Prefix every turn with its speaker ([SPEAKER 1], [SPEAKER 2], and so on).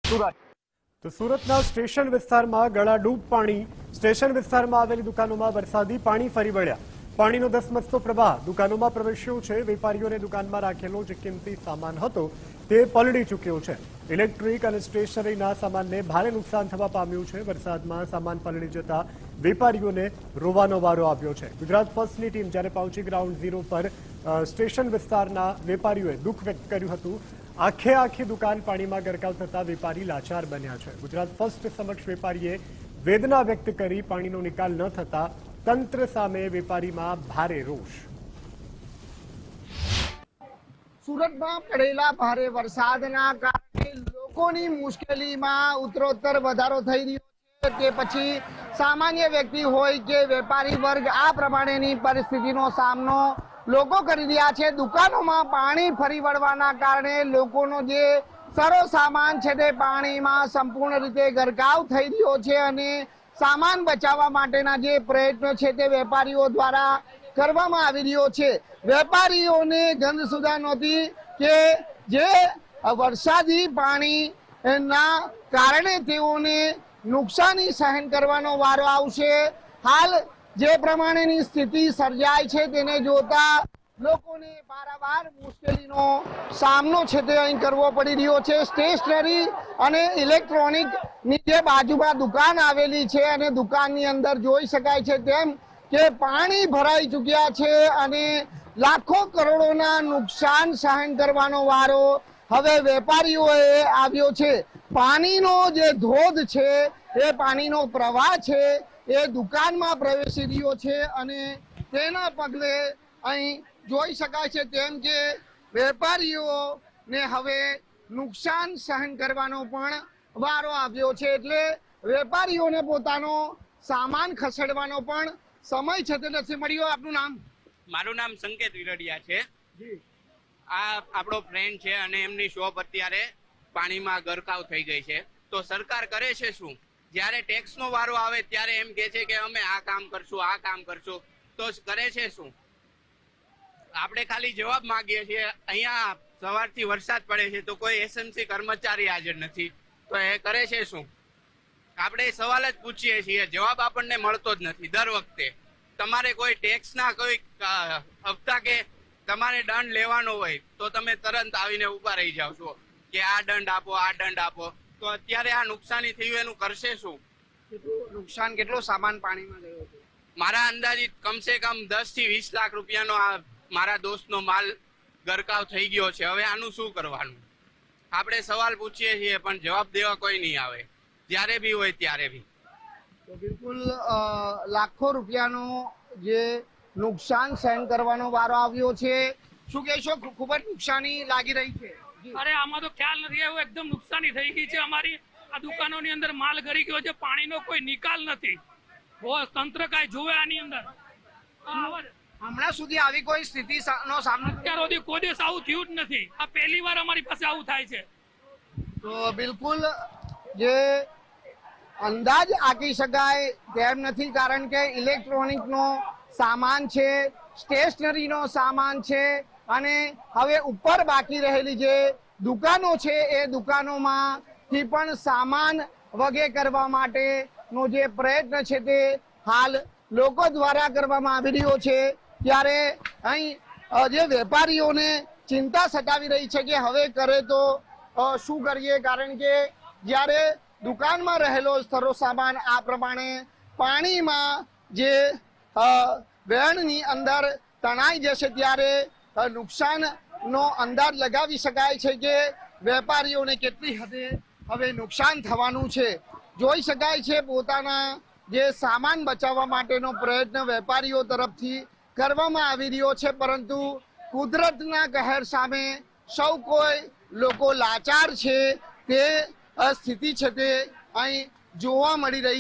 [SPEAKER 1] સુરત
[SPEAKER 2] તો સુરતના સ્ટેશન વિસ્તારમાં ગળાડૂબ પાણી સ્ટેશન વિસ્તારમાં આવેલી દુકાનોમાં વરસાદી પાણી ફરી વળ્યા પાણીનો ધસમસતો પ્રવાહ દુકાનોમાં પ્રવેશ્યો છે વેપારીઓને દુકાનમાં રાખેલો જે કિંમતી સામાન હતો તે પલળી ચૂક્યો છે ઇલેક્ટ્રિક અને સ્ટેશનરીના સામાનને ભારે નુકસાન થવા પામ્યું છે વરસાદમાં સામાન પલળી જતા વેપારીઓને રોવાનો વારો આવ્યો છે ગુજરાત ફર્સ્ટની ટીમ જ્યારે પહોંચી ગ્રાઉન્ડ ઝીરો પર સ્ટેશન વિસ્તારના વેપારીઓએ દુઃખ વ્યક્ત કર્યું હતું આખી દુકાન પાણીમાં ગરકાવ થતા વેપારી લાચાર બન્યા છે ગુજરાત ફર્સ્ટ સમક્ષ વેપારીએ વેદના વ્યક્ત કરી પાણીનો નિકાલ ન થતા તંત્ર સામે વેપારીમાં ભારે રોષ
[SPEAKER 1] સુરતમાં પડેલા ભારે વરસાદના કારણે લોકોની મુશ્કેલીમાં ઉત્તરોત્તર વધારો થઈ રહ્યો છે તે પછી સામાન્ય વ્યક્તિ હોય કે વેપારી વર્ગ આ પ્રમાણેની પરિસ્થિતિનો સામનો લોકો કરી રહ્યા છે દુકાનોમાં પાણી ફરી વળવાના કારણે લોકોનો જે સરો સામાન છે તે પાણીમાં સંપૂર્ણ રીતે ગરકાવ થઈ રહ્યો છે અને સામાન બચાવવા માટેના જે પ્રયત્નો છે તે વેપારીઓ દ્વારા કરવામાં આવી રહ્યો છે વેપારીઓને ગંધ સુધા નહોતી કે જે વરસાદી પાણીના કારણે તેઓને નુકસાની સહન કરવાનો વારો આવશે હાલ જે પ્રમાણેની સ્થિતિ સર્જાય છે તેને જોતા લોકોને વારંવાર મુશ્કેલીનો સામનો છે તે અહીં કરવો પડી રહ્યો છે સ્ટેશનરી અને ઇલેક્ટ્રોનિક ની જે બાજુમાં દુકાન આવેલી છે અને દુકાનની અંદર જોઈ શકાય છે તેમ કે પાણી ભરાઈ ચૂક્યા છે અને લાખો કરોડોના નુકસાન સહન કરવાનો વારો હવે વેપારીઓએ આવ્યો છે પાણીનો જે ધોધ છે એ પાણીનો પ્રવાહ છે એ દુકાનમાં પ્રવેશી રહ્યો છે અને તેના પગલે અહીં જોઈ શકાય છે તેમ કે વેપારીઓને હવે નુકસાન સહન કરવાનો પણ વારો આવ્યો છે એટલે વેપારીઓને પોતાનો સામાન ખસેડવાનો પણ સમય છે તે નથી મળ્યો આપનું નામ
[SPEAKER 3] મારું નામ સંકેત વિરડિયા છે આ આપણો ફ્રેન્ડ છે અને એમની શોપ અત્યારે પાણીમાં ગરકાવ થઈ ગઈ છે તો સરકાર કરે છે શું જ્યારે ટેક્સનો વારો આવે ત્યારે એમ કહે છે કે અમે આ કામ કરશું તો કરે છે શું આપણે ખાલી જવાબ માંગીએ છીએ અહીંયા સવારથી વરસાદ પડે છે તો કોઈ એસએમસી કર્મચારી હાજર નથી તો એ કરે છે શું આપણે સવાલ જ પૂછીએ છીએ જવાબ આપણને મળતો જ નથી દર વખતે તમારે કોઈ ટેક્સના કોઈ હપ્તા કે તમારે દંડ લેવાનો હોય તો તમે તરત આવીને ઉભા રહી જાવ છો કે આ દંડ આપો તો અત્યારે આ નુકસાની થયું એનું કરશે શું
[SPEAKER 1] નુકસાન કેટલો સામાન પાણીમાં ગયો છે
[SPEAKER 3] મારા અંદાજિત કમસે કમ 10 થી 20 લાખ રૂપિયાનો આ મારા દોસ્તનો માલ ગરકાવ થઈ ગયો છે હવે આનું શું કરવાનું આપણે સવાલ પૂછીએ છીએ પણ જવાબ દેવા કોઈ નહીં આવે જ્યારે બી હોય ત્યારે બી
[SPEAKER 1] તો બિલકુલ લાખો રૂપિયાનો જે નુકસાન સહન કરવાનો વારો આવ્યો છે શું કહેશો ખૂબ જ નુકસાની લાગી રહી છે
[SPEAKER 4] અરે આમાં તો ખ્યાલ નથી આવ્યો એકદમ નુકસાની થઈ ગઈ છે અમારી આ દુકાનોની અંદર માલ ગરી ગયો છે પાણીનો કોઈ નિકાલ નથી તંત્ર કાંઈ જોવે આની અંદર
[SPEAKER 1] હમણાં સુધી આવી કોઈ સ્થિતિ નો સામનો
[SPEAKER 4] અત્યાર સુધી કોઈ દિવસ આવું થયું જ નથી આ પહેલી વાર અમારી પાસે આવું થાય છે
[SPEAKER 1] તો બિલકુલ જે અંદાજ આંકી શકાય તેમ નથી કારણ કે ઇલેક્ટ્રોનિકનો સામાન છે સ્ટેશનરીનો સામાન છે અને હવે ઉપર બાકી રહેલી જે દુકાનો છે એ દુકાનોમાંથી પણ સામાન વગે કરવા માટેનો જે પ્રયત્ન છે તે હાલ લોકો દ્વારા કરવામાં આવી રહ્યો છે ત્યારે અહીં જે વેપારીઓને ચિંતા સતાવી રહી છે કે હવે કરે તો શું કરીએ કારણ કે જ્યારે દુકાનમાં રહેલો સરો સામાન આ પ્રમાણે પાણીમાં જે વહેણની અંદર તણાઈ જશે ત્યારે નુકસાનનો અંદાજ લગાવી શકાય છે કે વેપારીઓને કેટલી હદે હવે નુકસાન થવાનું છે જોઈ શકાય છે પોતાના જે સામાન બચાવવા માટેનો પ્રયત્ન વેપારીઓ તરફથી કરવામાં આવી રહ્યો છે પરંતુ કુદરતના કહેર સામે સૌ કોઈ લોકો લાચાર છે તે સ્થિતિ છે તે અહીં જોવા મળી રહી